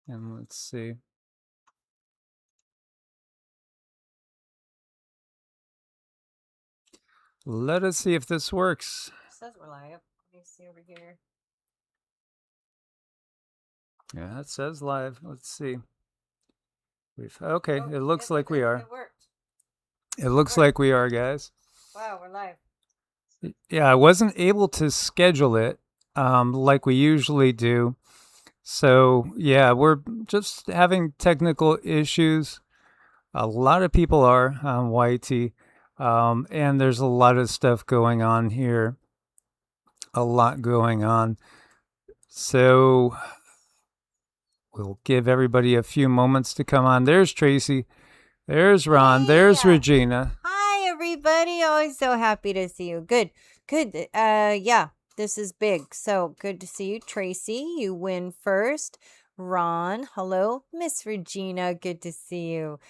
And let's see. Let us see if this works. It says we're live. Let me see over here. Yeah, it says live. Let's see. Okay, Oh, it looks like we are. It worked. It looks like we are, guys. Wow, we're live. Yeah, I wasn't able to schedule it like we usually do. So, yeah, we're just having technical issues. A lot of people are on YT, and there's a lot of stuff going on here. A lot going on. So, we'll give everybody a few moments to come on. There's Tracy. There's Ron. There's Regina. Hi, everybody. Always so happy to see you. Good. Yeah, this is big. So good to see you, Tracy. You win first. Ron, hello. Miss Regina, good to see you.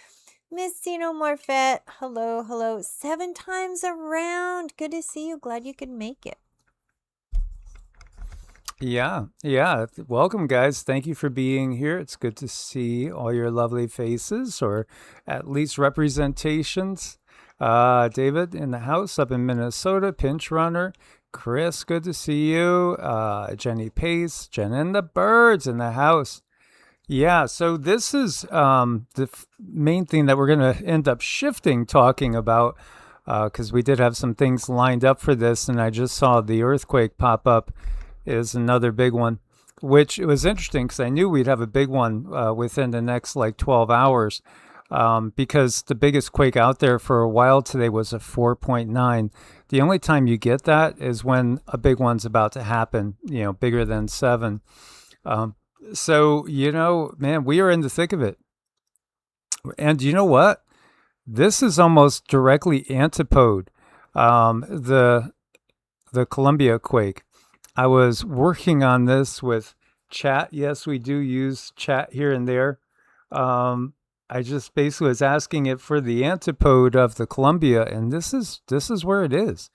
Miss Sino Morfette, hello. 7 times around. Good to see you. Glad you could make it. Yeah. Welcome, guys. Thank you for being here. It's good to see all your lovely faces, or at least representations. David in the house up in Minnesota, Pinch Runner. Chris, good to see you. Jenny Pace, Jen and the Birds in the house. Yeah, so this is the main thing that we're going to end up talking about, because we did have some things lined up for this, and I just saw the earthquake pop up is another big one, which it was interesting because I knew we'd have a big one within the next like 12 hours, because the biggest quake out there for a while today was a 4.9. The only time you get that is when a big one's about to happen, bigger than 7. So, man, we are in the thick of it. And you know what? This is almost directly antipode the Columbia quake. I was working on this with chat. Yes, we do use chat here and there. I just basically was asking it for the antipode of the Columbia, and this is where it is.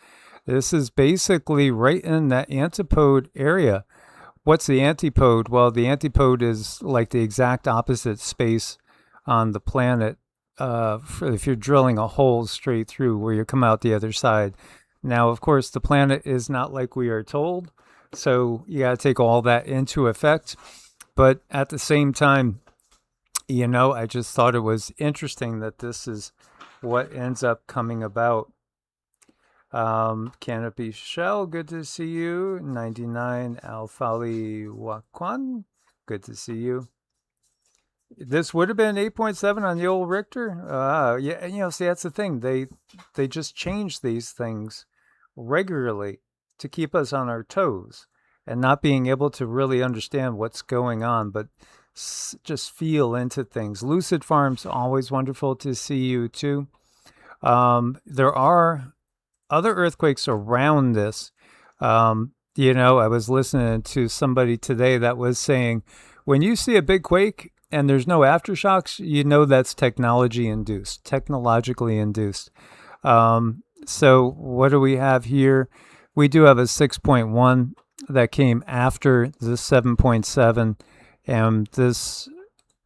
This is basically right in that antipode area. What's the antipode? Well, the antipode is like the exact opposite space on the planet. If you're drilling a hole straight through where you come out the other side. Now, of course, the planet is not like we are told. So you got to take all that into effect. But at the same time, I just thought it was interesting that this is what ends up coming about. Canopy Shell, good to see you. 99 Alfali Wakwan, good to see you. This would have been 8.7 on the old Richter. Yeah, see, that's the thing. They just change these things regularly to keep us on our toes and not being able to really understand what's going on, but just feel into things. Lucid Farms, always wonderful to see you too. There are other earthquakes around this. I was listening to somebody today that was saying, when you see a big quake and there's no aftershocks, that's technologically induced. So what do we have here? We do have a 6.1 that came after the 7.7, and this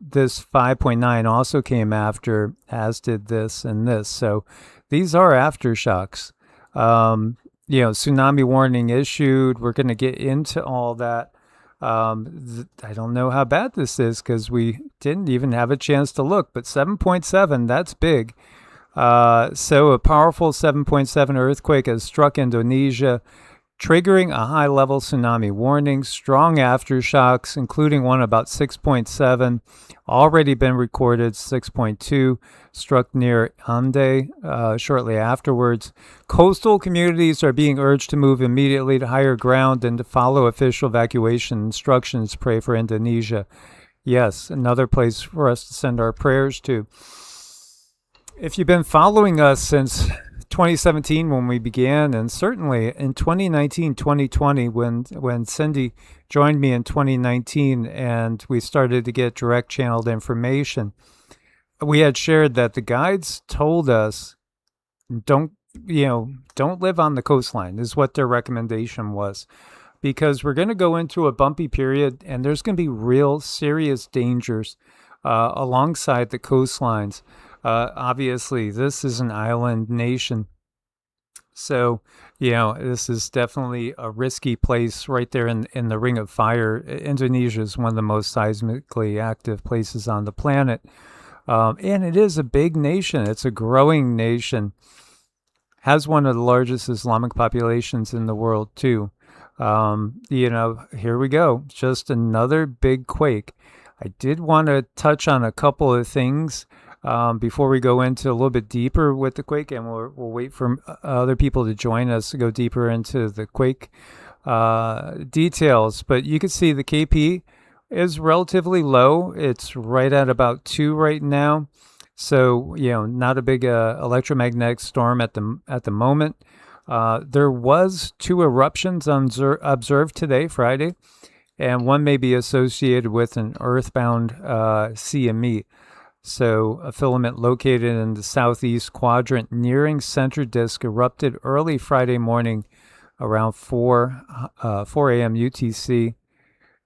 5.9 also came after, as did this and this. So these are aftershocks. Tsunami warning issued. We're going to get into all that. I don't know how bad this is because we didn't even have a chance to look, but 7.7, that's big. So a powerful 7.7 earthquake has struck Indonesia, triggering a high-level tsunami warning. Strong aftershocks, including one about 6.7, already been recorded. 6.2 struck near Ande shortly afterwards. Coastal communities are being urged to move immediately to higher ground and to follow official evacuation instructions. Pray for Indonesia. Yes, another place for us to send our prayers to. If you've been following us since 2017 when we began, and certainly in 2019, 2020 when Cindy joined me in 2019 and we started to get direct channeled information, we had shared that the guides told us don't live on the coastline is what their recommendation was. because we're going to go into a bumpy period, and there's going to be real serious dangers alongside the coastlines. Obviously, this is an island nation. So, this is definitely a risky place right there in the Ring of Fire. Indonesia is one of the most seismically active places on the planet. And it is a big nation. It's a growing nation. Has one of the largest Islamic populations in the world, too. Here we go. Just another big quake. I did want to touch on a couple of things before we go into a little bit deeper with the quake, and we'll wait for other people to join us to go deeper into the quake details. But you can see the KP is relatively low. It's right at about 2 right now. So, not a big electromagnetic storm at the moment. There was 2 eruptions observed today, Friday, and one may be associated with an earthbound CME. So a filament located in the southeast quadrant nearing center disk erupted early Friday morning around 4 a.m. UTC.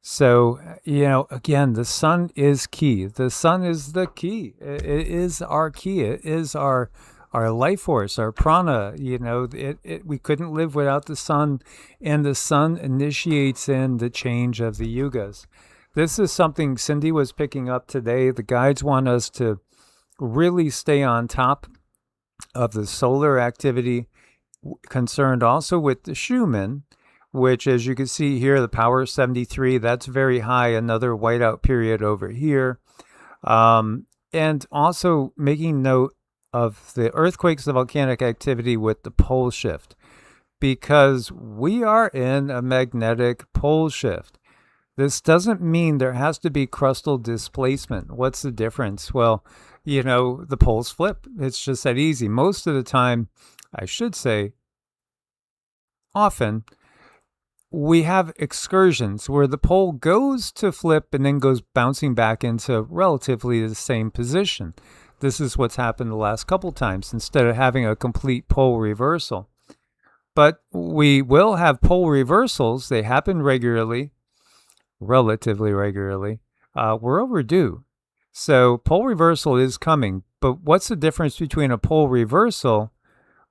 So, again, the sun is key. The sun is the key. It is our key. It is our life force, our prana. We couldn't live without the sun, and the sun initiates in the change of the yugas. This is something Cindy was picking up today. The guides want us to really stay on top of the solar activity, concerned also with the Schumann, which, as you can see here, the power is 73. That's very high. Another whiteout period over here. And also making note of the earthquakes, the volcanic activity with the pole shift, because we are in a magnetic pole shift. This doesn't mean there has to be crustal displacement. What's the difference? Well, the poles flip. It's just that easy. Most of the time, I should say, often, we have excursions where the pole goes to flip and then goes bouncing back into relatively the same position. This is what's happened the last couple times instead of having a complete pole reversal. But we will have pole reversals. They happen regularly. Relatively regularly. We're overdue. So pole reversal is coming. But what's the difference between a pole reversal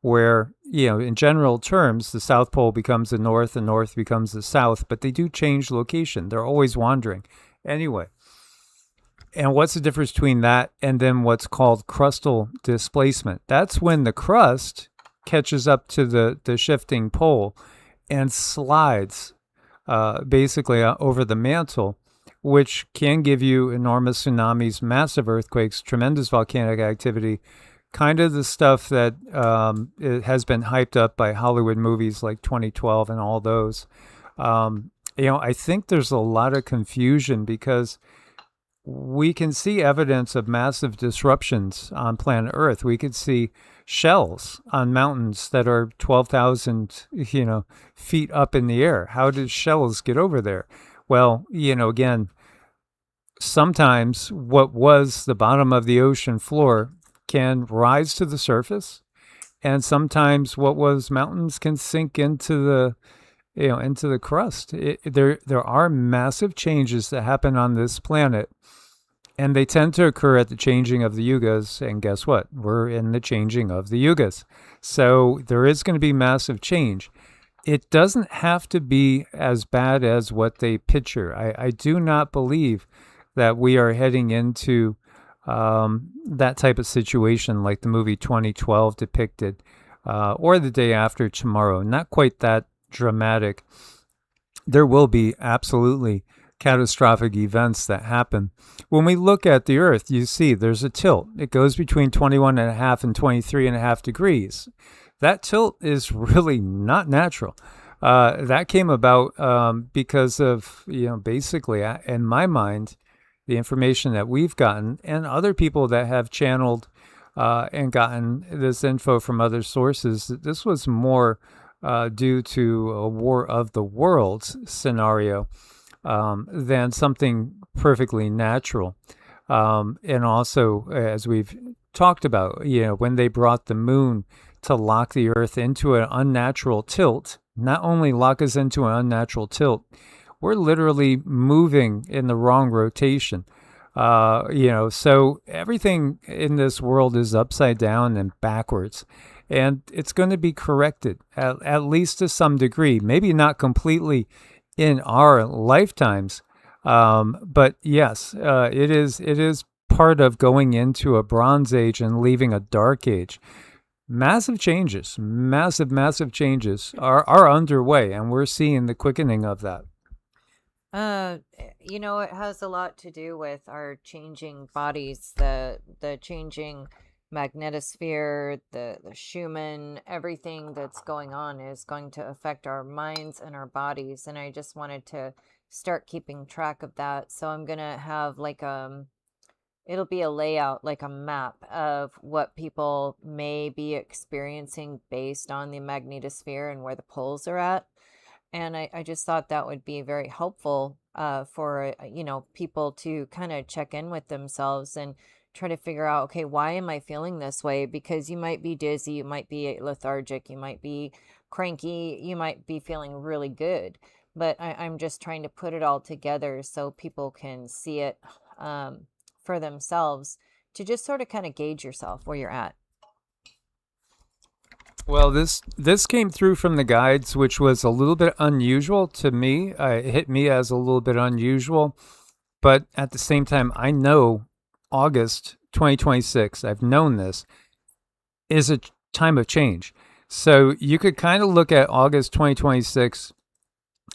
where, in general terms, the South Pole becomes the North becomes the South, but they do change location. They're always wandering. Anyway, and what's the difference between that and then what's called crustal displacement? That's when the crust catches up to the shifting pole and slides basically over the mantle, which can give you enormous tsunamis, massive earthquakes, tremendous volcanic activity, kind of the stuff that it has been hyped up by Hollywood movies like 2012 and all those. I think there's a lot of confusion because we can see evidence of massive disruptions on planet Earth. We could see shells on mountains that are 12,000, feet up in the air. How did shells get over there? Well, again, sometimes what was the bottom of the ocean floor can rise to the surface, and sometimes what was mountains can sink into the crust. There are massive changes that happen on this planet, and they tend to occur at the changing of the yugas. And guess what? We're in the changing of the yugas. So there is going to be massive change. It doesn't have to be as bad as what they picture. I do not believe that we are heading into that type of situation like the movie 2012 depicted, or The Day After Tomorrow. Not quite that dramatic. There will be absolutely catastrophic events that happen. When we look at the Earth, you see there's a tilt. It goes between 21.5 and 23.5 degrees. That tilt is really not natural. That came about because of, basically, in my mind, the information that we've gotten and other people that have channeled and gotten this info from other sources. This was more due to a War of the Worlds scenario than something perfectly natural. And also, as we've talked about, when they brought the moon to lock the Earth into an unnatural tilt, not only lock us into an unnatural tilt, we're literally moving in the wrong rotation. So everything in this world is upside down and backwards. And it's going to be corrected, at least to some degree. Maybe not completely in our lifetimes. But yes, it is part of going into a Bronze Age and leaving a Dark Age. Massive changes, massive changes are underway, and we're seeing the quickening of that. It has a lot to do with our changing bodies, the changing magnetosphere, the Schumann, everything that's going on is going to affect our minds and our bodies. And I just wanted to start keeping track of that. So I'm gonna have like it'll be a layout, like a map of what people may be experiencing based on the magnetosphere and where the poles are at. And I just thought that would be very helpful for, people to kind of check in with themselves and try to figure out, okay, why am I feeling this way? Because you might be dizzy, you might be lethargic, you might be cranky, you might be feeling really good. But I'm just trying to put it all together so people can see it for themselves to just sort of kind of gauge yourself where you're at. Well, this came through from the guides, which was a little bit unusual to me. It hit me as a little bit unusual, but at the same time, I know August 2026. I've known this is a time of change. So you could kind of look at August 2026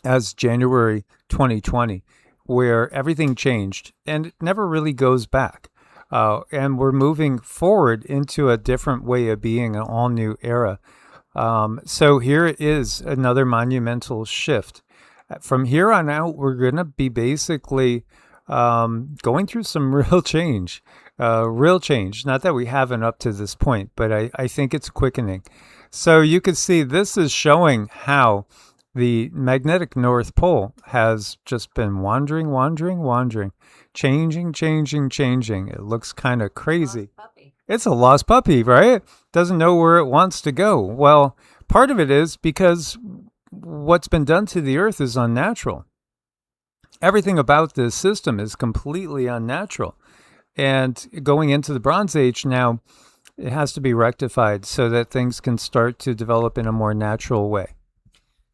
as January 2020, where everything changed and it never really goes back. And we're moving forward into a different way of being, an all new era. So here is another monumental shift. From here on out, we're going to be basically going through some real change. Real change. Not that we haven't up to this point, but I think it's quickening. So you can see this is showing how the magnetic North Pole has just been wandering, changing. It looks kind of crazy. It's a lost puppy, right? Doesn't know where it wants to go. Well, part of it is because what's been done to the Earth is unnatural. Everything about this system is completely unnatural. And going into the Bronze Age now, it has to be rectified so that things can start to develop in a more natural way.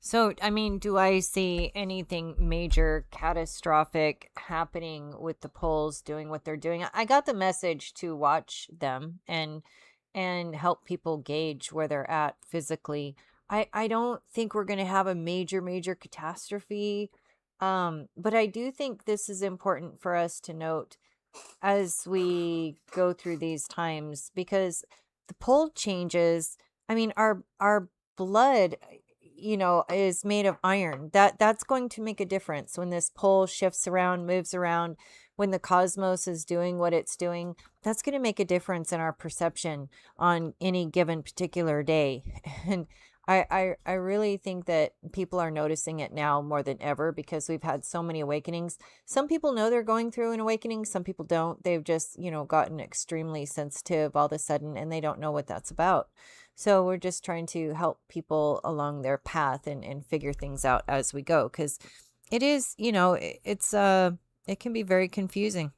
So, I mean, do I see anything major, catastrophic happening with the polls doing what they're doing? I got the message to watch them and help people gauge where they're at physically. I don't think we're going to have a major catastrophe. But I do think this is important for us to note as we go through these times, because the pole changes. I mean, our blood, is made of iron. That's going to make a difference when this pole shifts around, moves around, when the cosmos is doing what it's doing. That's going to make a difference in our perception on any given particular day. And I really think that people are noticing it now more than ever because we've had so many awakenings. Some people know they're going through an awakening. Some people don't. They've just, gotten extremely sensitive all of a sudden and they don't know what that's about. So we're just trying to help people along their path and figure things out as we go. Because it is, it can be very confusing.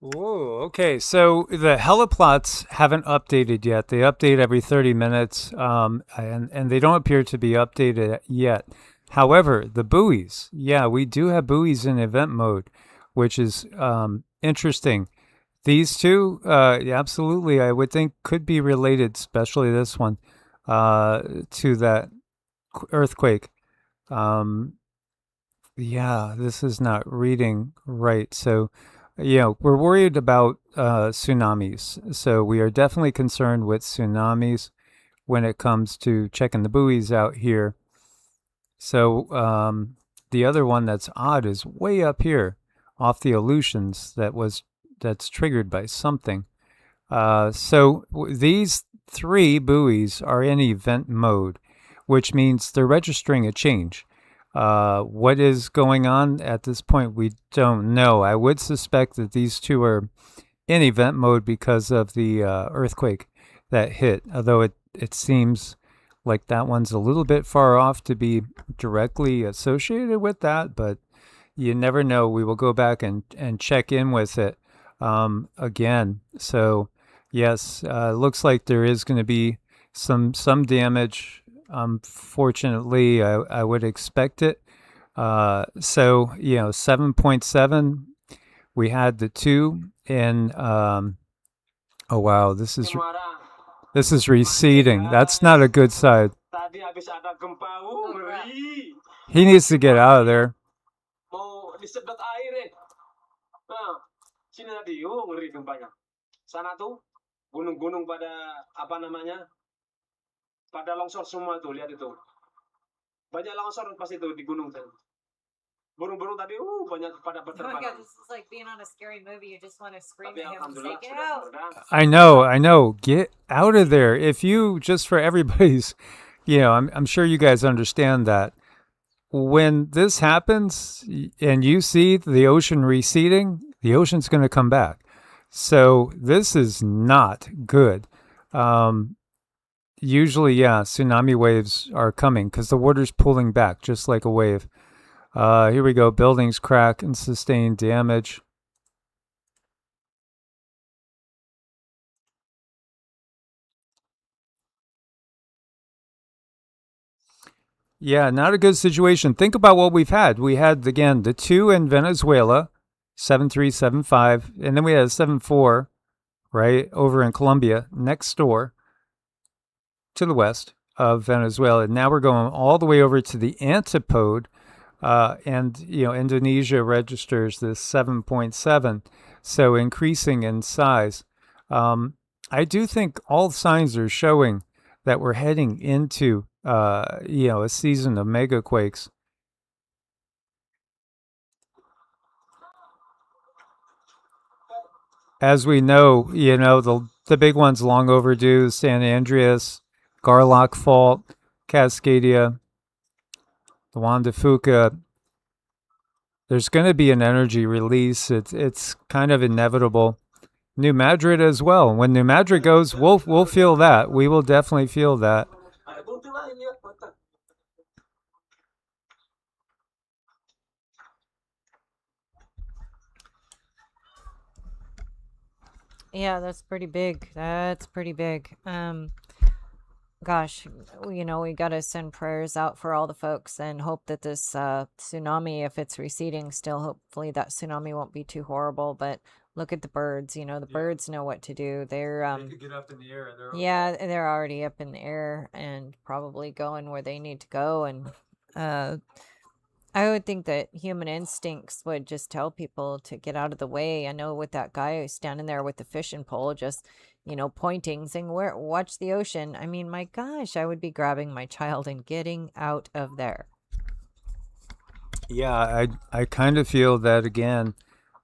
Whoa, okay. So the heliplots haven't updated yet. They update every 30 minutes, and they don't appear to be updated yet. However, the buoys, yeah, we do have buoys in event mode, which is interesting. These two, absolutely, I would think could be related, especially this one, to that earthquake. Yeah, this is not reading right. So, we're worried about tsunamis. So we are definitely concerned with tsunamis when it comes to checking the buoys out here. So the other one that's odd is way up here off the Aleutians that's triggered by something. So these three buoys are in event mode, which means they're registering a change. What is going on at this point, we don't know. I would suspect that these two are in event mode because of the earthquake that hit, although it seems like that one's a little bit far off to be directly associated with that, but you never know. We will go back and check in with it again. So yes, looks like there is going to be some damage. Fortunately, I would expect it. So 7.7. We had the 2 in. Oh wow, this is receding. That's not a good side. Tadi habis ada gempa, ngeri. He needs to get out of there. Mau disedot air. Nah, sini tadi, ngeri gempanya. Sana tuh gunung-gunung pada apa namanya? Pada longsor semua tuh, lihat itu. Banyak longsor pas itu di gunung tadi. Burung-burung tadi, banyak pada Oh my berterbangan. God, this is like being on a scary movie. You just want to scream Tapi at him and say, alhamdulillah get sudah out. meredah. I know. Get out of there. If you, just for everybody's, I'm sure you guys understand that when this happens and you see the ocean receding, the ocean's going to come back. So this is not good. Usually, tsunami waves are coming because the water's pulling back just like a wave. Here we go. Buildings crack and sustain damage. Yeah, not a good situation. Think about what we've had. We had, again, the 2 in Venezuela, 7.3, 7.5, and then we had a 7.4, right, over in Colombia, next door to the west of Venezuela. And now we're going all the way over to the antipode, and, Indonesia registers this 7.7, so increasing in size. I do think all signs are showing that we're heading into a season of megaquakes. As we know, the big ones long overdue: San Andreas, Garlock Fault, Cascadia, the Juan de Fuca. There's going to be an energy release. It's kind of inevitable. New Madrid as well. When New Madrid goes, we'll feel that. We will definitely feel that. Yeah, that's pretty big. That's pretty big. Gosh, we got to send prayers out for all the folks and hope that this tsunami, if it's receding still, hopefully that tsunami won't be too horrible. But look at the birds. The birds know what to do. They're They could get up in the air. they're already up in the air and probably going where they need to go. And I would think that human instincts would just tell people to get out of the way. I know with that guy who's standing there with the fishing pole, just, pointing, saying, watch the ocean. I mean, my gosh, I would be grabbing my child and getting out of there. Yeah, I kind of feel that, again,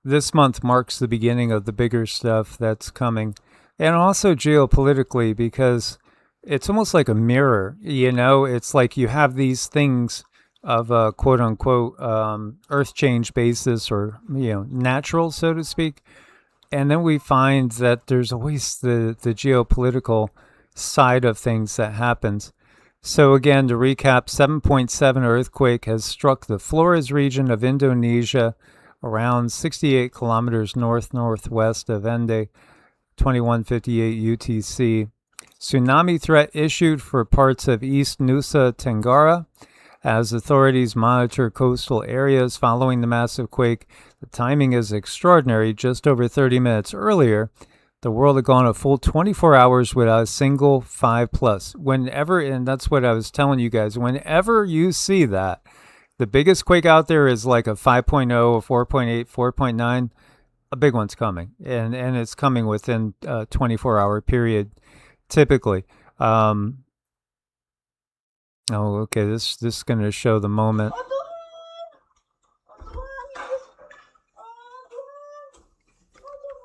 this month marks the beginning of the bigger stuff that's coming. And also geopolitically, because it's almost like a mirror, It's like you have these things of a quote unquote earth change basis, or natural, so to speak, and then we find that there's always the geopolitical side of things that happens. So again, to recap, 7.7 earthquake has struck the Flores region of Indonesia, around 68 kilometers northwest of Ende, 2158 UTC. Tsunami threat issued for parts of East Nusa Tenggara as authorities monitor coastal areas following the massive quake. The timing is extraordinary. Just over 30 minutes earlier, the world had gone a full 24 hours without a single 5+. Whenever, and that's what I was telling you guys, whenever you see that, the biggest quake out there is like a 5.0, a 4.8, 4.9. A big one's coming, and it's coming within a 24-hour period, typically. Oh, okay. This is going to show the moment.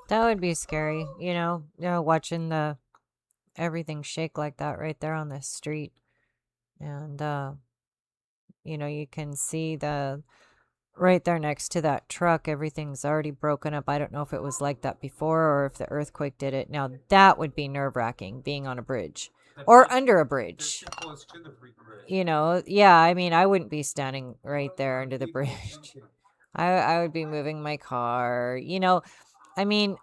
That would be scary, watching everything shake like that right there on the street. And, you can see right there next to that truck, everything's already broken up. I don't know if it was like that before or if the earthquake did it. Now, that would be nerve-wracking, being on a bridge or under a bridge. Close to the bridge. You know, yeah, I mean, I wouldn't be standing right there under the bridge. I would be moving my car. You know, I mean,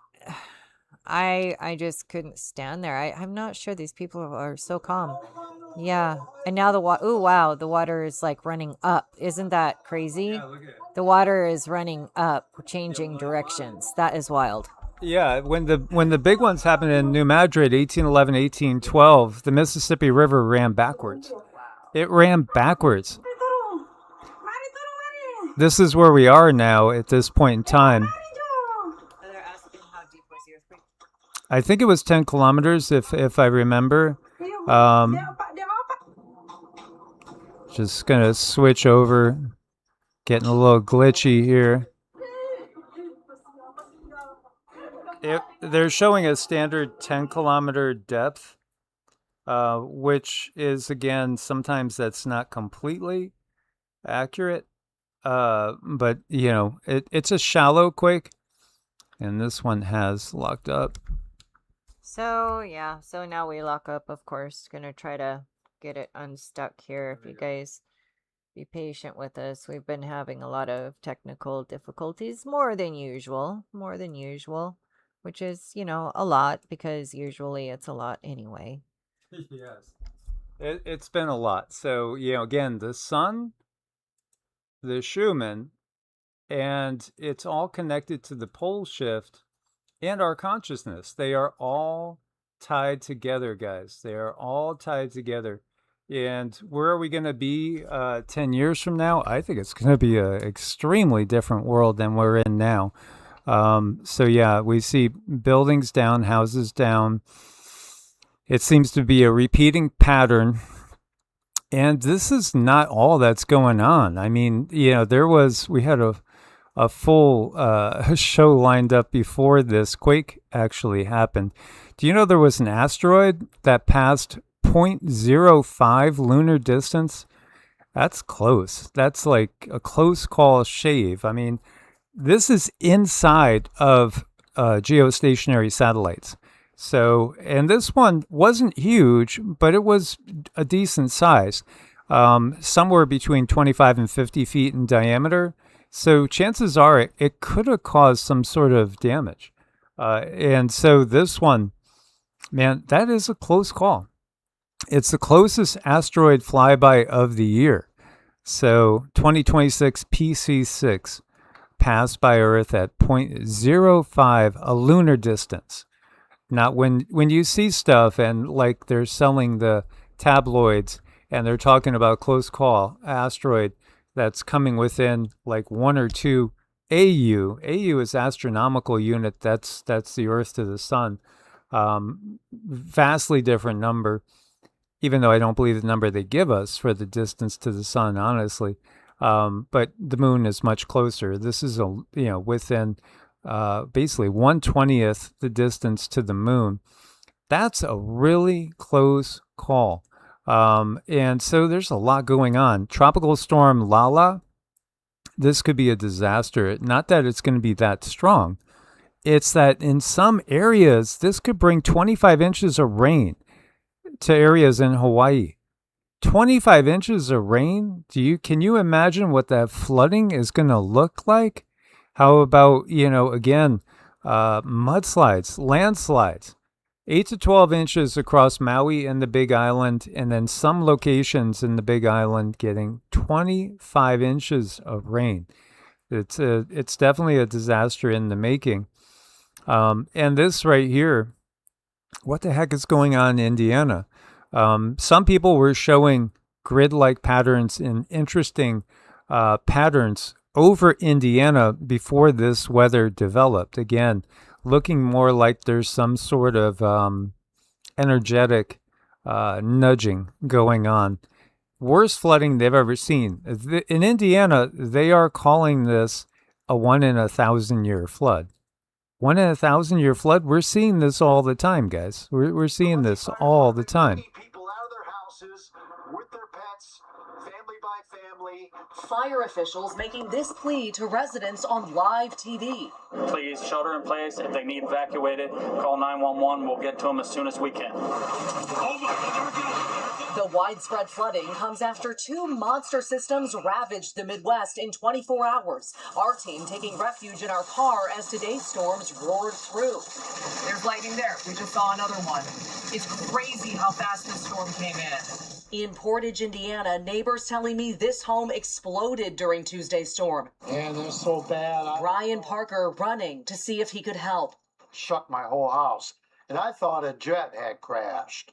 I just couldn't stand there. I'm not sure these people are so calm. Yeah. And now the water, oh, wow, the water is like running up. Isn't that crazy? Yeah, look at it. The water is running up, changing directions. That is wild. Yeah, when the big ones happened in New Madrid, 1811, 1812, the Mississippi River ran backwards. It ran backwards. This is where we are now at this point in time. They're asking how deep was the earthquake? I think it was 10 kilometers, if I remember. Just going to switch over. Getting a little glitchy here. They're showing a standard 10-kilometer depth, which is, again, sometimes that's not completely accurate. But, you know, it's a shallow quake, and this one has locked up. So, yeah. So now we lock up, of course. Gonna try to get it unstuck here. If you guys be patient with us. We've been having a lot of technical difficulties, more than usual, which is, you know, a lot because usually it's a lot anyway. Yes. It's been a lot. So, you know, again, the sun, the Schumann, and it's all connected to the pole shift and our consciousness. They are all tied together, guys. They are all tied together. And where are we going to be 10 years from now? I think it's going to be an extremely different world than we're in now. So, yeah, we see buildings down, houses down. It seems to be a repeating pattern. And this is not all that's going on. I mean, you know, we had a full show lined up before this quake actually happened. Do you know there was an asteroid that passed 0.05 lunar distance? That's close. That's like a close call shave. I mean, this is inside of geostationary satellites. So, and this one wasn't huge, but it was a decent size, somewhere between 25 and 50 feet in diameter. So chances are it could have caused some sort of damage. And so this one, man, that is a close call. It's the closest asteroid flyby of the year. So 2026 PC6 passed by Earth at 0.05, a lunar distance. Not when you see stuff and like they're selling the tabloids and they're talking about close call asteroid that's coming within like 1 or 2 AU. AU is astronomical unit. That's the Earth to the sun. Vastly different number, even though I don't believe the number they give us for the distance to the sun, honestly. But the moon is much closer. This is within basically 1/20th the distance to the moon. That's a really close call. And so there's a lot going on. Tropical storm Lala, this could be a disaster. Not that it's going to be that strong. It's that in some areas, this could bring 25 inches of rain to areas in Hawaii. 25 inches of rain? Can you imagine what that flooding is going to look like? How about, again, mudslides, landslides? 8 to 12 inches across Maui and the Big Island, and then some locations in the Big Island getting 25 inches of rain. It's definitely a disaster in the making. And this right here, what the heck is going on in Indiana? Some people were showing grid-like patterns and interesting patterns over Indiana before this weather developed. Again, looking more like there's some sort of energetic nudging going on. Worst flooding they've ever seen. In Indiana, they are calling this a 1 in 1,000 year flood. 1 in 1,000 year flood. We're seeing this all the time, guys. We're seeing this all the time. People out of their houses with their pets, family by family, Fire officials making this plea to residents on live TV. Please shelter in place. If they need evacuated, call 911. We'll get to them as soon as we can. The widespread flooding comes after 2 monster systems ravaged the Midwest in 24 hours. Our team taking refuge in our car as today's storms roared through. There's lightning there. We just saw another one. It's crazy how fast this storm came in. In Portage, Indiana, neighbors telling me this home exploded during Tuesday's storm. Yeah, that's so bad. Ryan Parker running to see if he could help. Shook my whole house, and I thought a jet had crashed.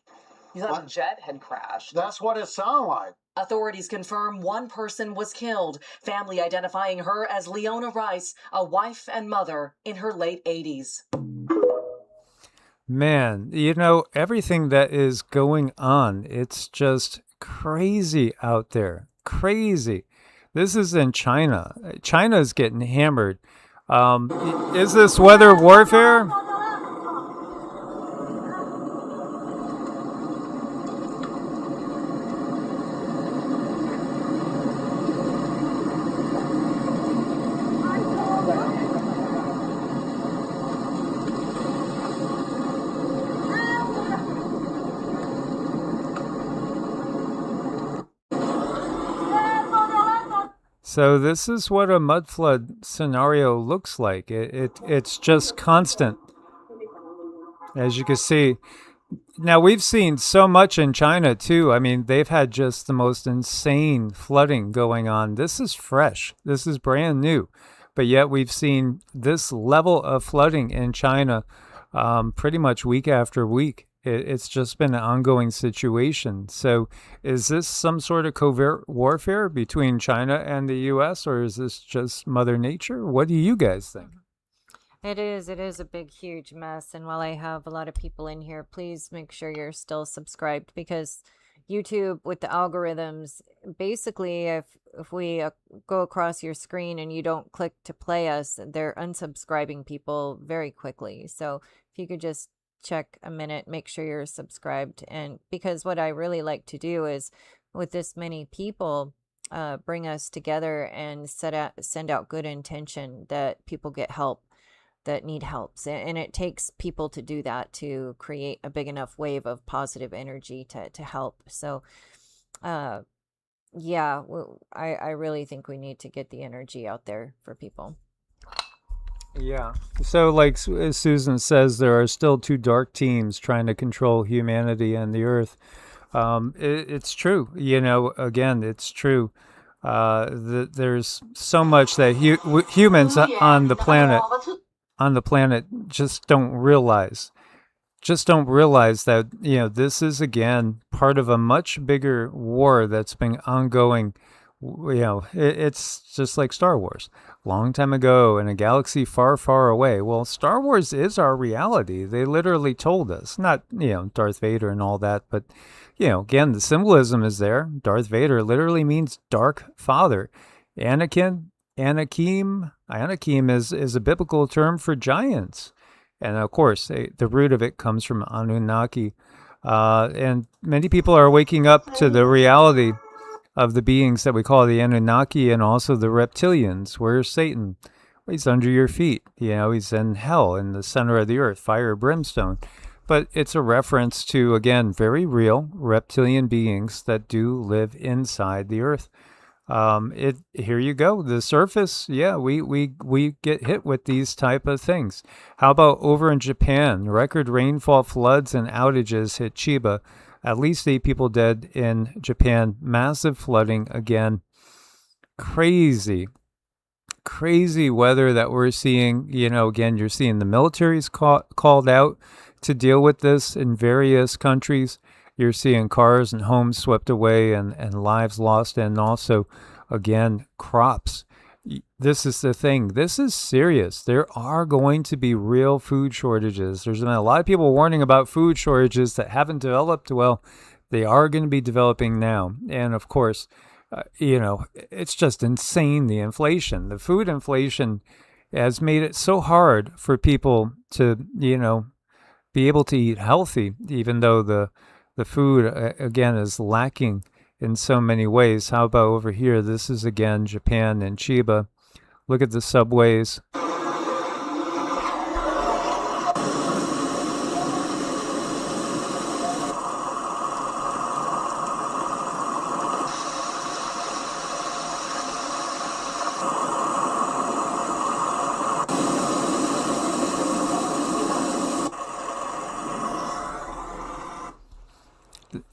You thought a jet had crashed? That's what it sounded like. Authorities confirm 1 person was killed, family identifying her as Leona Rice, a wife and mother in her late 80s. Man, you know, everything that is going on, it's just crazy out there. Crazy. This is in China. China is getting hammered. Is this weather warfare? So this is what a mud flood scenario looks like. It's just constant, as you can see. Now, we've seen so much in China, too. I mean, they've had just the most insane flooding going on. This is fresh. This is brand new. But yet we've seen this level of flooding in China pretty much week after week. It's just been an ongoing situation. So is this some sort of covert warfare between China and the U.S., or is this just Mother Nature? What do you guys think? It is a big, huge mess. And while I have a lot of people in here, please make sure you're still subscribed, because YouTube with the algorithms, basically, if we go across your screen and you don't click to play us, they're unsubscribing people very quickly. So if you could just check a minute, make sure you're subscribed. And because what I really like to do is, with this many people, bring us together and send out good intention that people get help that need help. And it takes people to do that, to create a big enough wave of positive energy to help. So yeah, I really think we need to get the energy out there for people. Yeah. So like as Susan says, there are still 2 dark teams trying to control humanity and the earth. It's true. You know, again, it's true. There's so much that humans on the planet just don't realize. That, you know, this is, again, part of a much bigger war that's been ongoing. You know, it's just like Star Wars. Long time ago in a galaxy far, far away. Well, Star Wars is our reality. They literally told us. Not, you know, Darth Vader and all that, but, you know, again, the symbolism is there. Darth Vader literally means dark father. Anakim is a biblical term for giants. And of course, the root of it comes from Anunnaki. And many people are waking up to the reality of the beings that we call the Anunnaki, and also the reptilians. Where's Satan? He's under your feet. You know, he's in hell, in the center of the earth, fire, brimstone. But it's a reference to, again, very real reptilian beings that do live inside the earth. Here you go. The surface, yeah, we get hit with these type of things. How about over in Japan? Record rainfall, floods, and outages hit Chiba. At least 8 people dead in Japan. Massive flooding again. Crazy weather that we're seeing. You know, again, you're seeing the military's called out to deal with this in various countries. You're seeing cars and homes swept away and lives lost, and also, again, crops. This is the thing. This is serious. There are going to be real food shortages. There's been a lot of people warning about food shortages that haven't developed. Well, they are going to be developing now. And of course, you know, it's just insane, the inflation. The food inflation has made it so hard for people to, you know, be able to eat healthy, even though the food, again, is lacking in so many ways. How about over here? This is again Japan and Chiba. Look at the subways.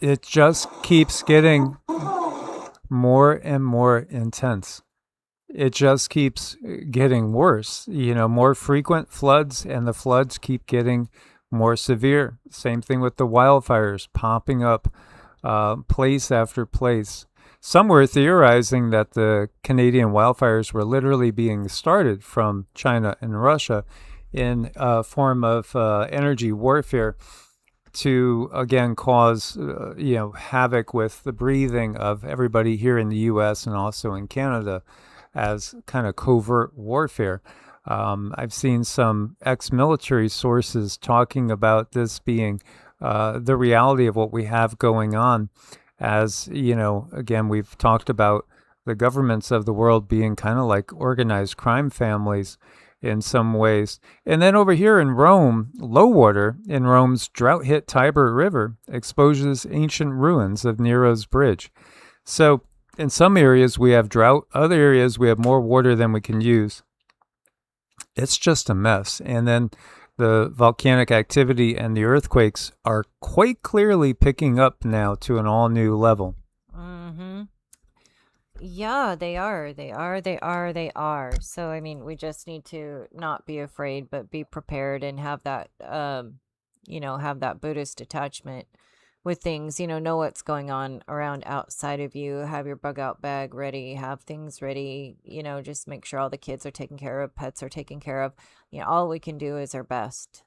It just keeps getting more and more intense. It just keeps getting worse. More frequent floods, and the floods keep getting more severe. Same thing with the wildfires popping up place after place. Some were theorizing that the Canadian wildfires were literally being started from China and Russia in a form of energy warfare to again cause havoc with the breathing of everybody here in the U.S. and also in Canada as kind of covert warfare. I've seen some ex-military sources talking about this being the reality of what we have going on. As again, we've talked about the governments of the world being kind of like organized crime families in some ways. And then over here in Rome, low water in Rome's drought-hit Tiber River exposes ancient ruins of Nero's bridge. So in some areas we have drought, other areas we have more water than we can use. It's just a mess. And then the volcanic activity and the earthquakes are quite clearly picking up now to an all-new level. Mm-hmm. Yeah, they are. So, I mean, we just need to not be afraid, but be prepared and have that, have that Buddhist attachment with things, know what's going on around outside of you, have your bug out bag ready, have things ready, just make sure all the kids are taken care of, pets are taken care of. All we can do is our best.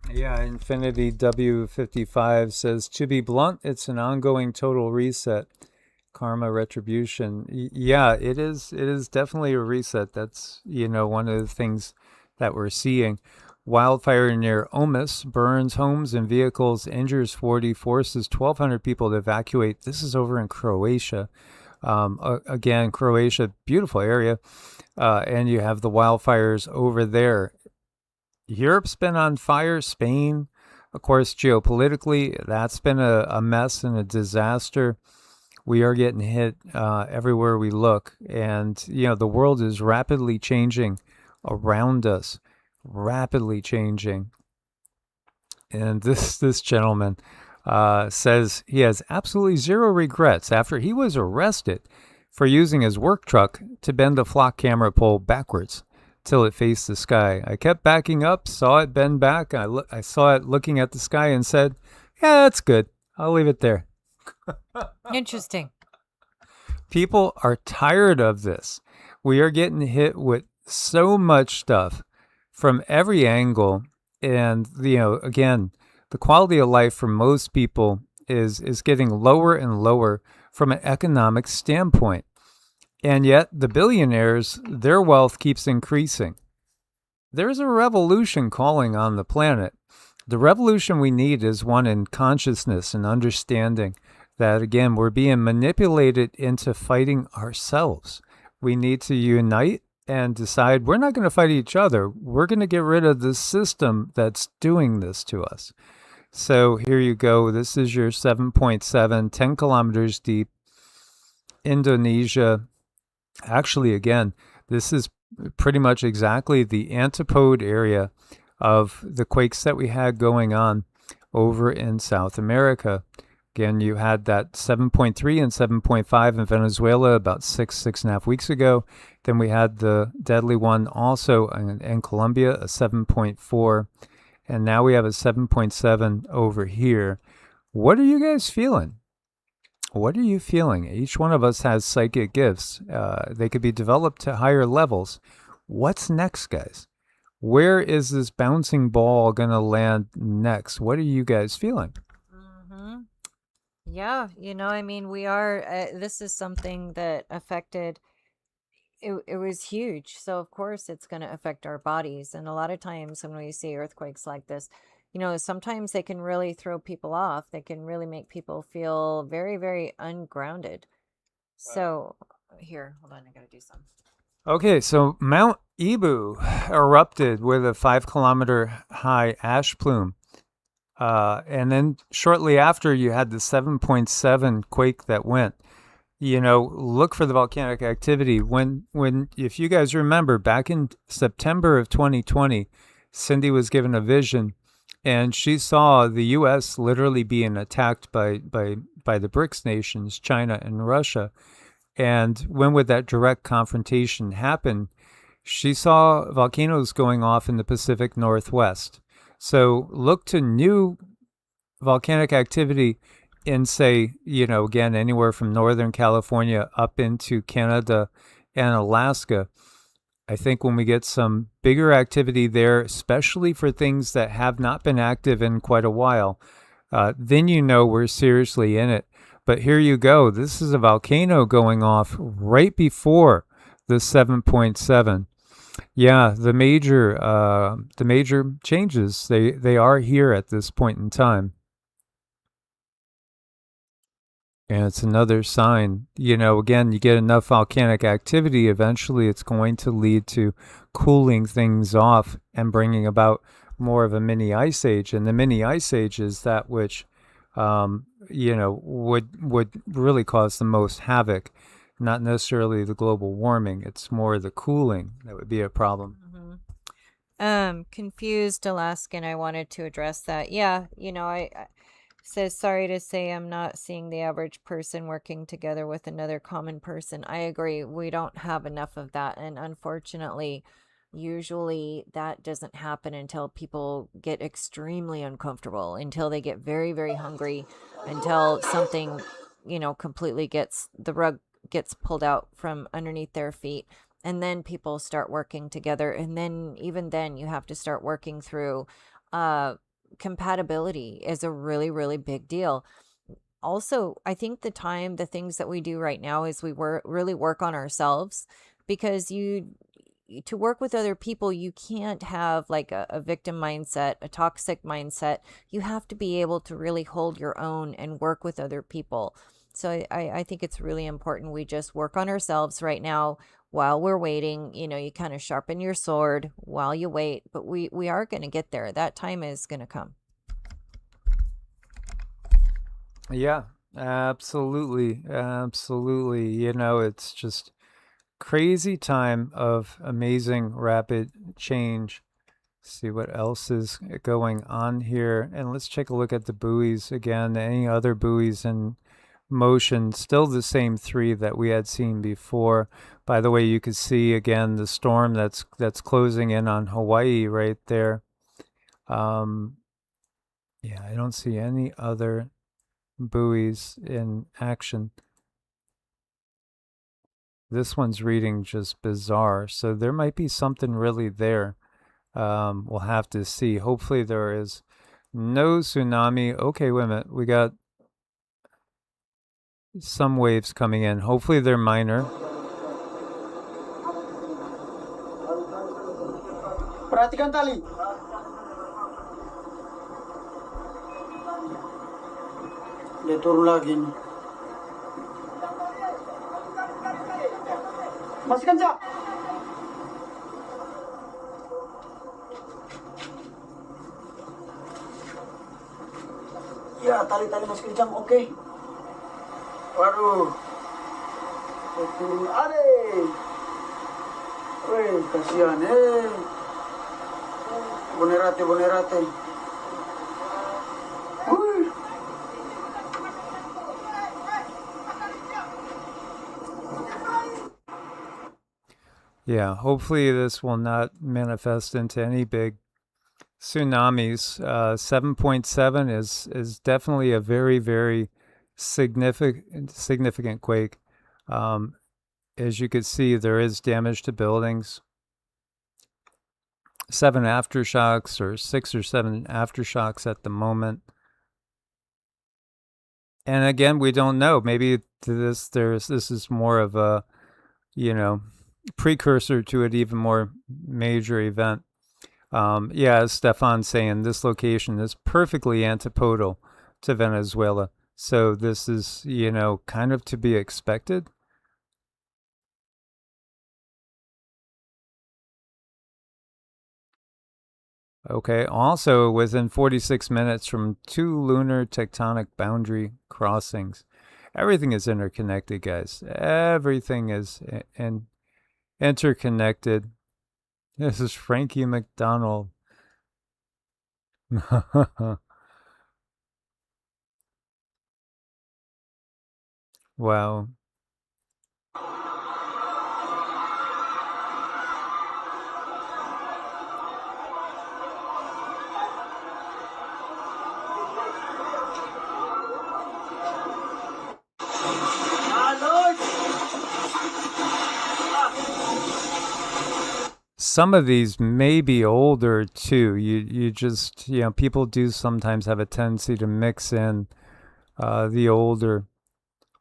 Yeah, Infinity W55 says, to be blunt, it's an ongoing total reset. Karma retribution. Yeah, it is definitely a reset. That's, one of the things that we're seeing. Wildfire near Omis burns homes and vehicles, injures 40, forces 1,200 people to evacuate. This is over in Croatia. Again, Croatia, beautiful area. And you have the wildfires over there. Europe's been on fire. Spain, of course, geopolitically, that's been a mess and a disaster. We are getting hit everywhere we look. And, the world is rapidly changing around us. Rapidly changing. And this gentleman says he has absolutely zero regrets after he was arrested for using his work truck to bend a flock camera pole backwards till it faced the sky. I kept backing up, saw it bend back. I saw it looking at the sky and said, yeah, that's good. I'll leave it there. Interesting. People are tired of this. We are getting hit with so much stuff from every angle. And, again, the quality of life for most people is getting lower and lower from an economic standpoint. And yet the billionaires, their wealth keeps increasing. There's a revolution calling on the planet. The revolution we need is one in consciousness and understanding that, again, we're being manipulated into fighting ourselves. We need to unite and decide we're not going to fight each other. We're going to get rid of the system that's doing this to us. So here you go. This is your 7.7, 10 kilometers deep, Indonesia. Actually, again, this is pretty much exactly the antipode area of the quakes that we had going on over in South America. Again, you had that 7.3 and 7.5 in Venezuela about 6.5 weeks ago. Then we had the deadly one also in Colombia, a 7.4. And now we have a 7.7 over here. What are you guys feeling? What are you feeling? Each one of us has psychic gifts. They could be developed to higher levels. What's next, guys? Where is this bouncing ball going to land next? What are you guys feeling? Mm-hmm. Yeah, we are, this is something that affected, it was huge. So of course it's going to affect our bodies. And a lot of times when we see earthquakes like this, sometimes they can really throw people off. They can really make people feel very, very ungrounded. So here, hold on, I gotta do some. Okay, so Mount Ibu erupted with a 5-kilometer high ash plume. And then shortly after, you had the 7.7 quake that went. Look for the volcanic activity. If you guys remember, back in September of 2020, Cindy was given a vision, and she saw the U.S. literally being attacked by the BRICS nations, China and Russia. And when would that direct confrontation happen? She saw volcanoes going off in the Pacific Northwest. So look to new volcanic activity in, say, again, anywhere from Northern California up into Canada and Alaska. I think when we get some bigger activity there, especially for things that have not been active in quite a while, then we're seriously in it. But here you go. This is a volcano going off right before the 7.7. Yeah, the major changes, they are here at this point in time. And it's another sign, again, you get enough volcanic activity, eventually it's going to lead to cooling things off and bringing about more of a mini ice age. And the mini ice age is that which, would really cause the most havoc, not necessarily the global warming. It's more the cooling that would be a problem. Confused Alaskan, I wanted to address that. Yeah, I says, sorry to say I'm not seeing the average person working together with another common person. I agree. We don't have enough of that. And unfortunately, usually that doesn't happen until people get extremely uncomfortable, until they get very, very hungry, until something, completely the rug gets pulled out from underneath their feet. And then people start working together. And then even then you have to start working through, compatibility is a really, really big deal. Also, I think the things that we do right now is we really work on ourselves, because to work with other people, you can't have like a victim mindset, a toxic mindset. You have to be able to really hold your own and work with other people. So I think it's really important we just work on ourselves right now while we're waiting. You kind of sharpen your sword while you wait, but we are going to get there. That time is going to come. Yeah, absolutely. Absolutely. It's just crazy time of amazing rapid change. See what else is going on here. And let's take a look at the buoys again. Any other buoys in motion? Still the same 3 that we had seen before. By the way, you can see again the storm that's closing in on Hawaii right there. Yeah, I don't see any other buoys in action. This one's reading just bizarre, so there might be something really there. We'll have to see. Hopefully there is no tsunami. Okay, wait a minute. We got some waves coming in. Hopefully they're minor. Perhatikan tali. Dia turun lagi nih. Masih kencang. Ya, tali-tali masih kencang, oke. Waduh. Turun, adek. Wih, kasihan, Bonerate. Yeah, hopefully this will not manifest into any big tsunamis. 7.7 is definitely a very, very significant quake. As you can see, there is damage to buildings. 7 aftershocks, or 6 or 7 aftershocks at the moment. And again, we don't know. Maybe this is more of a, precursor to an even more major event. Yeah, as Stefan's saying, this location is perfectly antipodal to Venezuela. So this is, kind of to be expected. Okay, also within 46 minutes from 2 lunar tectonic boundary crossings. Everything is interconnected, guys. Everything is interconnected. This is Frankie McDonald. Wow. Some of these may be older too. You just, people do sometimes have a tendency to mix in the older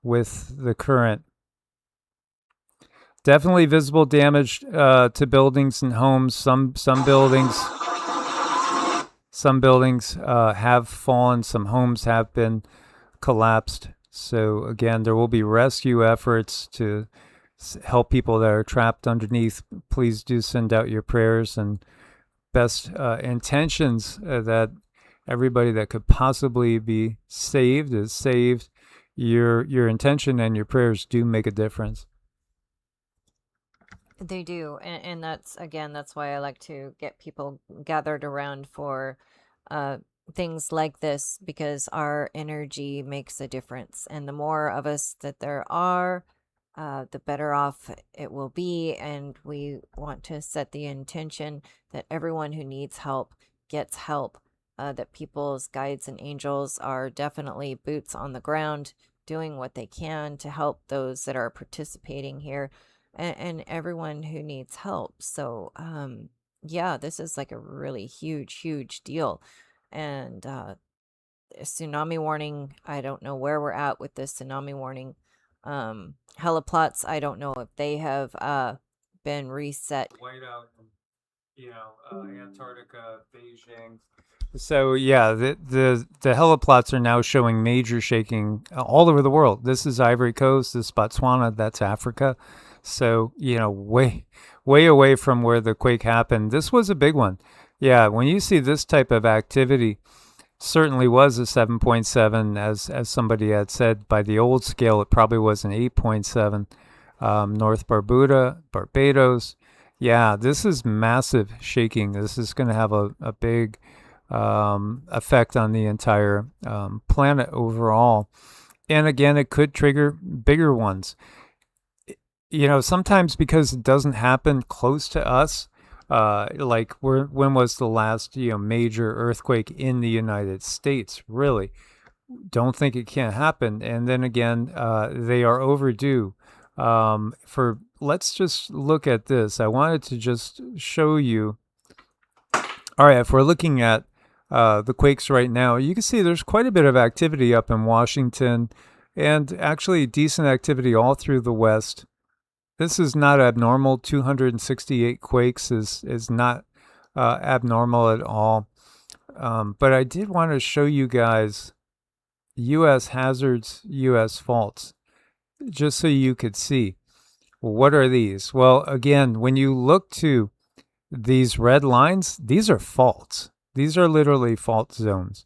with the current. Definitely visible damage to buildings and homes. Some buildings have fallen. Some homes have been collapsed. So again, there will be rescue efforts to help people that are trapped underneath. Please do send out your prayers and best intentions that everybody that could possibly be saved is saved. Your intention and your prayers do make a difference. They do, and that's why I like to get people gathered around for things like this, because our energy makes a difference, and the more of us that there are, the better off it will be. And we want to set the intention that everyone who needs help gets help, that people's guides and angels are definitely boots on the ground doing what they can to help those that are participating here, and everyone who needs help. So yeah, this is like a really huge deal. And tsunami warning, I don't know where we're at with this tsunami warning. Heliplots, I don't know if they have been reset. Whiteout, Antarctica, Beijing. So yeah, the heliplots are now showing major shaking all over the world. This is Ivory Coast, this is Botswana, that's Africa. So, way away from where the quake happened. This was a big one. Yeah, when you see this type of activity, certainly was a 7.7, as somebody had said. By the old scale, it probably was an 8.7. North Barbados. Yeah, this is massive shaking. This is going to have a big effect on the entire planet overall. And again, it could trigger bigger ones. Sometimes because it doesn't happen close to us, like when was the last major earthquake in the United States? Really, don't think it can't happen. And then again, they are overdue. Let's just look at this. I wanted to just show you. All right, if we're looking at the quakes right now, you can see there's quite a bit of activity up in Washington, and actually decent activity all through the West. This is not abnormal. 268 quakes is not abnormal at all. But I did want to show you guys U.S. hazards, U.S. faults, just so you could see. What are these? Well, again, when you look to these red lines, these are faults. These are literally fault zones.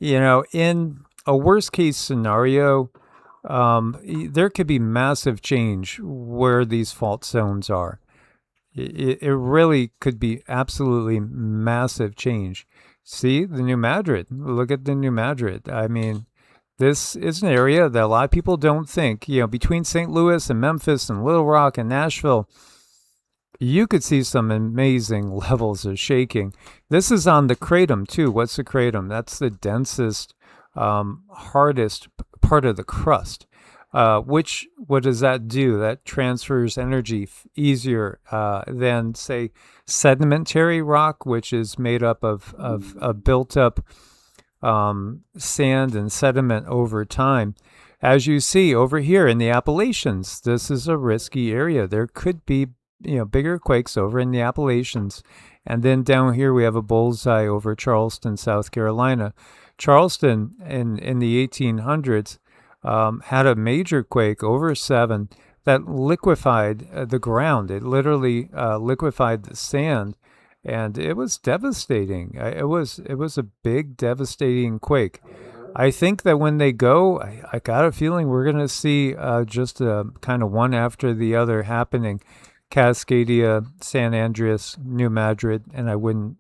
In a worst case scenario, there could be massive change where these fault zones are. It really could be absolutely massive change. See, the New Madrid. Look at the New Madrid. I mean, this is an area that a lot of people don't think. Between St. Louis and Memphis and Little Rock and Nashville, you could see some amazing levels of shaking. This is on the kratom too. What's the kratom? That's the densest, hardest part of the crust. What does that do? That transfers energy easier than, say, sedimentary rock, which is made up of built up sand and sediment over time. As you see over here in the Appalachians, this is a risky area. There could be bigger quakes over in the Appalachians. And then down here we have a bullseye over Charleston, South Carolina. Charleston in the 1800s had a major quake over 7 that liquefied the ground. It literally liquefied the sand, and it was devastating. It was a big, devastating quake. I think that when they go, I got a feeling we're going to see just kind of one after the other happening. Cascadia, San Andreas, New Madrid, and I wouldn't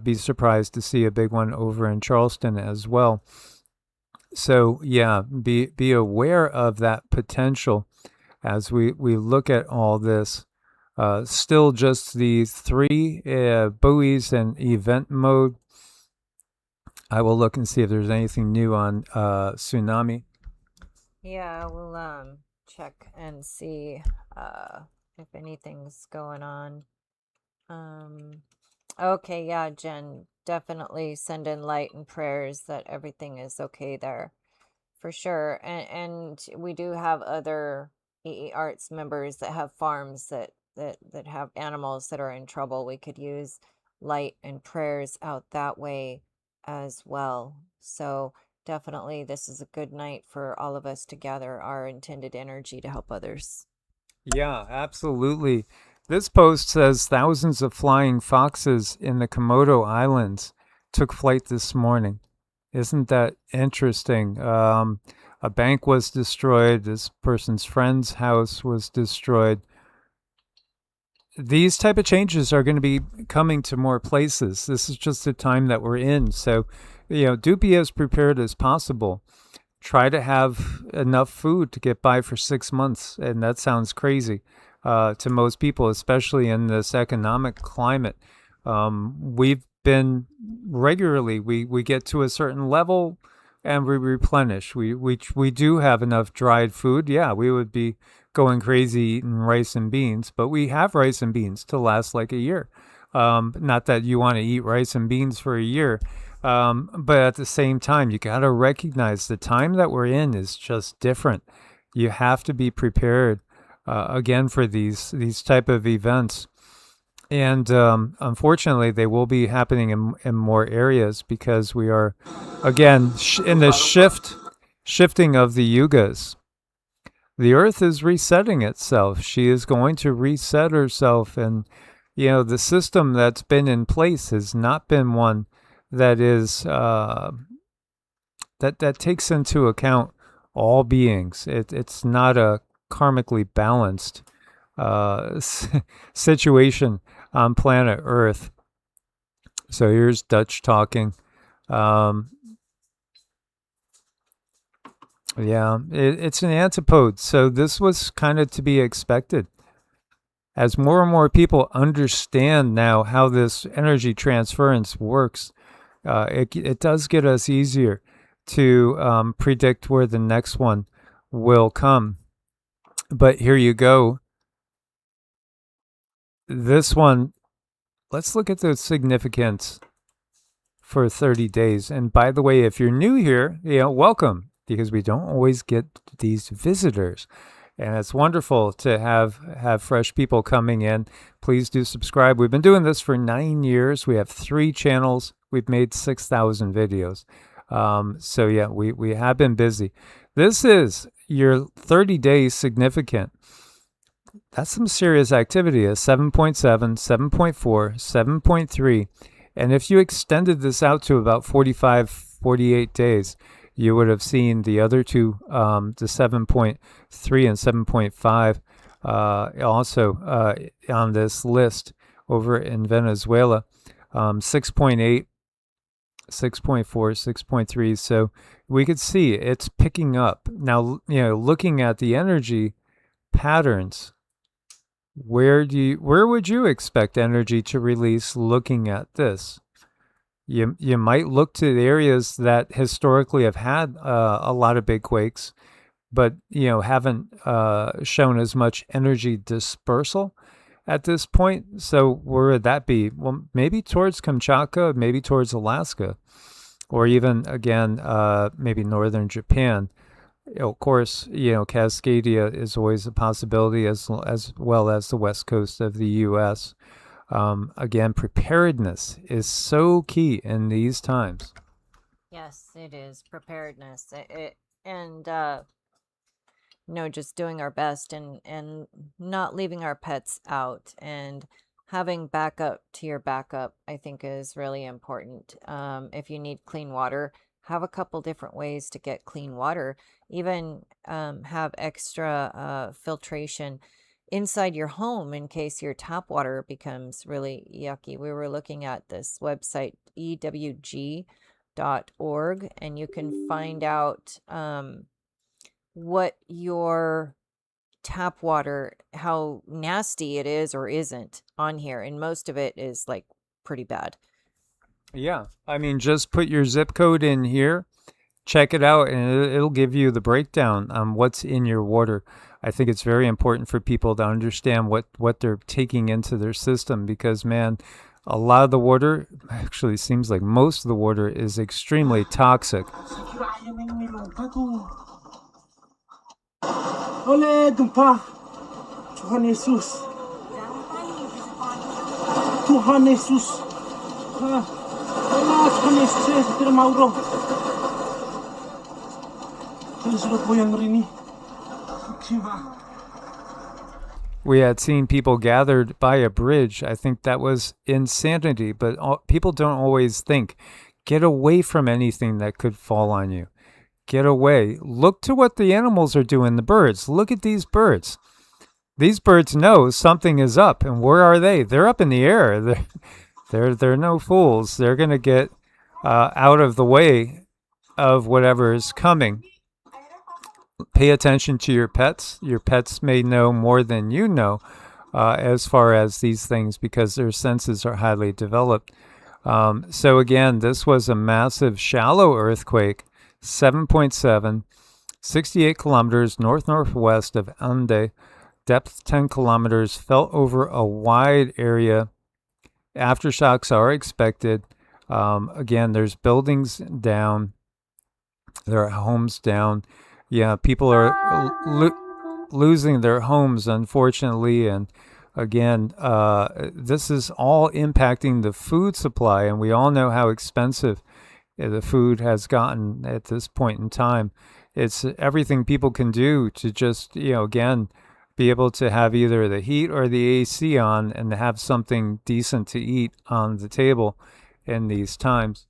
be surprised to see a big one over in Charleston as well. So yeah, be aware of that potential as we look at all this. Still just the 3 buoys and event mode. I will look and see if there's anything new on Tsunami. Yeah, we'll check and see if anything's going on. Okay, yeah, Jen, definitely send in light and prayers that everything is okay there, for sure. And we do have other EEARTS members that have farms that have animals that are in trouble. We could use light and prayers out that way as well. So definitely this is a good night for all of us to gather our intended energy to help others. Yeah, absolutely. This post says thousands of flying foxes in the Komodo Islands took flight this morning. Isn't that interesting? A bank was destroyed. This person's friend's house was destroyed. These type of changes are going to be coming to more places. This is just the time that we're in. So, do be as prepared as possible. Try to have enough food to get by for 6 months. And that sounds crazy to most people, especially in this economic climate. We've been regularly, we get to a certain level and we replenish. We do have enough dried food. Yeah, we would be going crazy eating rice and beans, but we have rice and beans to last like a year. Not that you want to eat rice and beans for a year, but at the same time, you got to recognize the time that we're in is just different. You have to be prepared again for these type of events. And unfortunately, they will be happening in more areas because we are, again, in the shifting of the yugas. The Earth is resetting itself. She is going to reset herself. And, the system that's been in place has not been one that is, that takes into account all beings. It's not a karmically balanced situation on planet Earth. So here's Dutch talking. Yeah, it's an antipode. So this was kind of to be expected. As more and more people understand now how this energy transference works, it does get us easier to predict where the next one will come. But here you go. This one, let's look at the significance for 30 days. And by the way, if you're new here, welcome, because we don't always get these visitors. And it's wonderful to have fresh people coming in. Please do subscribe. We've been doing this for 9 years. We have 3 channels. We've made 6,000 videos. So yeah, we have been busy. This is your 30 days significant. That's some serious activity. A 7.7, 7.4, 7.3. And if you extended this out to about 45, 48 days, you would have seen the other two, the 7.3 and 7.5, also on this list over in Venezuela. 6.8, 6.4, 6.3. So we could see it's picking up. Now, looking at the energy patterns, where would you expect energy to release looking at this? You might look to the areas that historically have had a lot of big quakes, but haven't shown as much energy dispersal at this point. So where would that be? Well, maybe towards Kamchatka, maybe towards Alaska, or even again maybe northern Japan. Of course, Cascadia is always a possibility, as well as the west coast of the U.S. Again, preparedness is so key in these times. Yes, it is preparedness. And just doing our best and not leaving our pets out and having backup to your backup, I think is really important. If you need clean water, have a couple different ways to get clean water. Even have extra filtration inside your home in case your tap water becomes really yucky. We were looking at this website, ewg.org, and you can find out what your tap water, how nasty it is or isn't on here. And most of it is like pretty bad. Yeah. I mean, just put your zip code in here, check it out, and it'll give you the breakdown on what's in your water. I think it's very important for people to understand what they're taking into their system because, man, a lot of the water, actually seems like most of the water is extremely toxic. Oleh, gempa. Tuhan Yesus. Tuhan Yesus. Tuhan Yesus, saya tidak mau roh. Kalau sudah goyang ini. We had seen people gathered by a bridge. I think that was insanity, but people don't always think. Get away from anything that could fall on you. Get away. Look to what the animals are doing, the birds. Look at these birds. These birds know something is up, and where are they? They're up in the air. They're no fools. They're going to get out of the way of whatever is coming. Pay attention to your pets. Your pets may know more than you know as far as these things because their senses are highly developed. So again, this was a massive shallow earthquake, 7.7, 68 kilometers north-northwest of Ande, depth 10 kilometers, fell over a wide area. Aftershocks are expected. Again, there's buildings down. There are homes down. Yeah, people are losing their homes, unfortunately. And again, this is all impacting the food supply. And we all know how expensive the food has gotten at this point in time. It's everything people can do to just, again, be able to have either the heat or the AC on and have something decent to eat on the table in these times.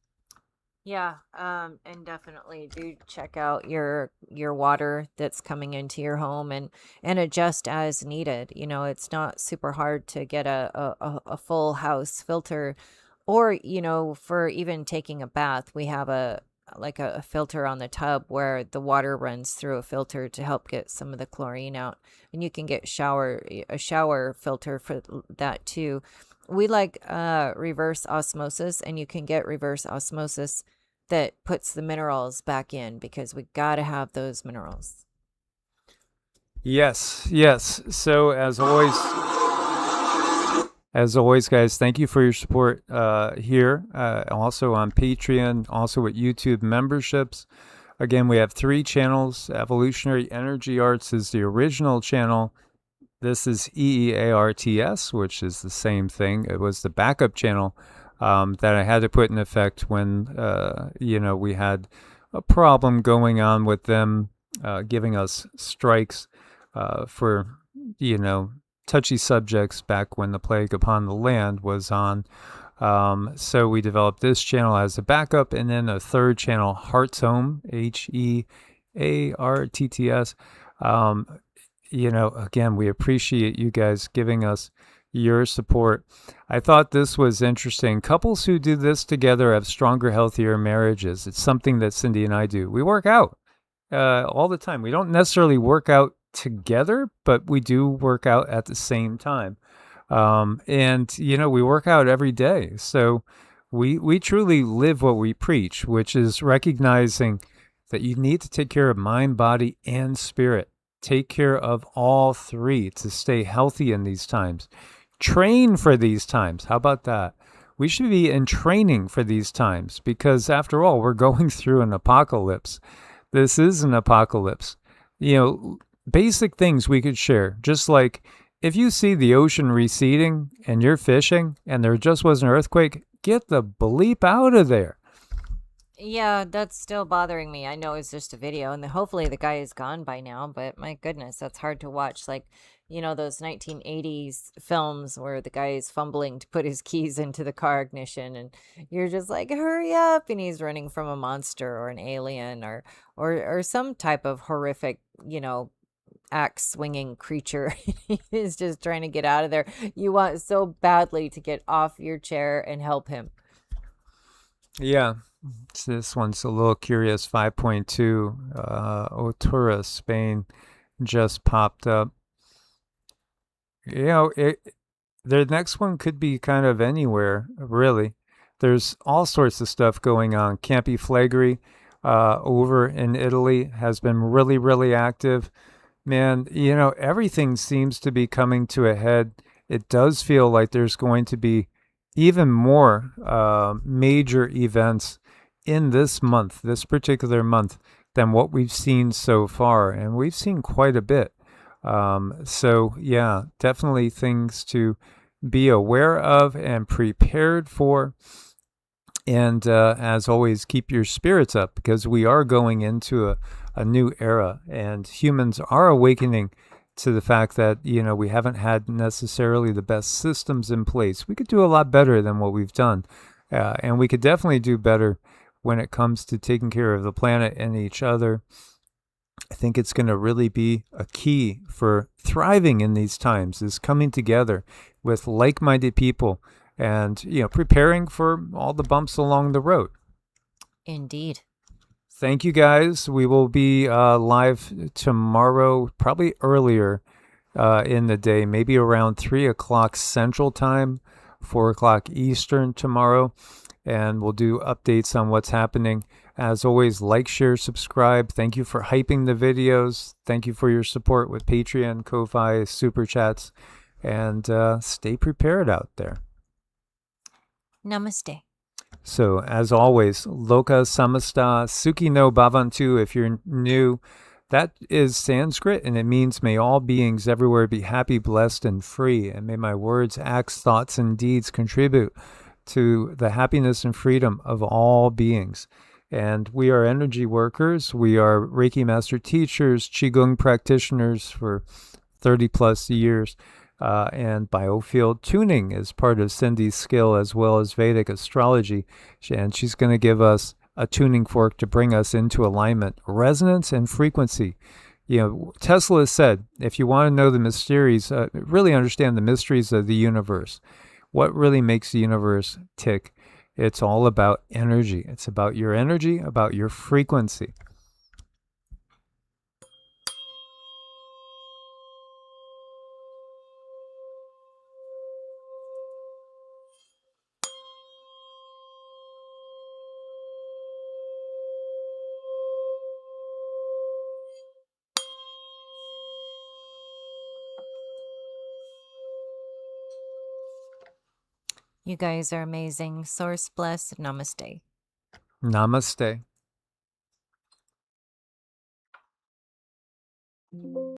Yeah, and definitely do check out your water that's coming into your home and adjust as needed. It's not super hard to get a full house filter, or for even taking a bath, we have a filter on the tub where the water runs through a filter to help get some of the chlorine out, and you can get a shower filter for that too. We like reverse osmosis, and you can get reverse osmosis that puts the minerals back in because we got to have those minerals. Yes. So as always, guys, thank you for your support here. Also on Patreon, also with YouTube memberships. Again, we have 3 channels. Evolutionary Energy Arts is the original channel. This is EEARTS, which is the same thing. It was the backup channel that I had to put in effect when, we had a problem going on with them giving us strikes for, touchy subjects back when the plague upon the land was on. So we developed this channel as a backup, and then a third channel, Heart's Home, HEARTTS. Again, we appreciate you guys giving us your support. I thought this was interesting. Couples who do this together have stronger, healthier marriages. It's something that Cindy and I do. We work out all the time. We don't necessarily work out together, but we do work out at the same time. And we work out every day. So we truly live what we preach, which is recognizing that you need to take care of mind, body, and spirit. Take care of all 3 to stay healthy in these times. Train for these times. How about that? We should be in training for these times because, after all, we're going through an apocalypse. This is an apocalypse. You know, basic things we could share, just like if you see the ocean receding and you're fishing and there just was an earthquake, get the bleep out of there. Yeah, that's still bothering me. I know it's just a video, and hopefully the guy is gone by now, but my goodness, that's hard to watch. Like, you know, those 1980s films where the guy is fumbling to put his keys into the car ignition, and you're just like, hurry up, and he's running from a monster or an alien or some type of horrific, you know, axe swinging creature. He is just trying to get out of there. You want so badly to get off your chair and help him. Yeah. So this one's a little curious. 5.2, Otura, Spain, just popped up. You know, the next one could be kind of anywhere, really. There's all sorts of stuff going on. Campi Flegrei over in Italy has been really, really active. Man, you know, everything seems to be coming to a head. It does feel like there's going to be even more major events in this month, this particular month, than what we've seen so far. And we've seen quite a bit. So, yeah, definitely things to be aware of and prepared for. And as always, keep your spirits up, because we are going into a new era, and humans are awakening to the fact that, you know, we haven't had necessarily the best systems in place. We could do a lot better than what we've done. And we could definitely do better when it comes to taking care of the planet and each other. I think it's going to really be a key for thriving in these times, is coming together with like-minded people and, you know, preparing for all the bumps along the road. Indeed. Thank you, guys. We will be live tomorrow, probably earlier in the day, maybe around 3 o'clock Central Time, 4 o'clock Eastern tomorrow. And we'll do updates on what's happening. As always, like, share, subscribe. Thank you for hyping the videos. Thank you for your support with Patreon, Ko-Fi, Super Chats. And stay prepared out there. Namaste. So, as always, Loka Samasta Sukhi no Bhavantu, if you're new. That is Sanskrit, and it means may all beings everywhere be happy, blessed, and free. And may my words, acts, thoughts, and deeds contribute to the happiness and freedom of all beings. And we are energy workers. We are Reiki master teachers, Qigong practitioners for 30 plus years. And biofield tuning is part of Cindy's skill, as well as Vedic astrology. And she's going to give us a tuning fork to bring us into alignment, resonance, and frequency. You know, Tesla said, if you want to know the mysteries, really understand the mysteries of the universe, what really makes the universe tick, it's all about energy. It's about your energy, about your frequency. You guys are amazing. Source bless. Namaste. Namaste.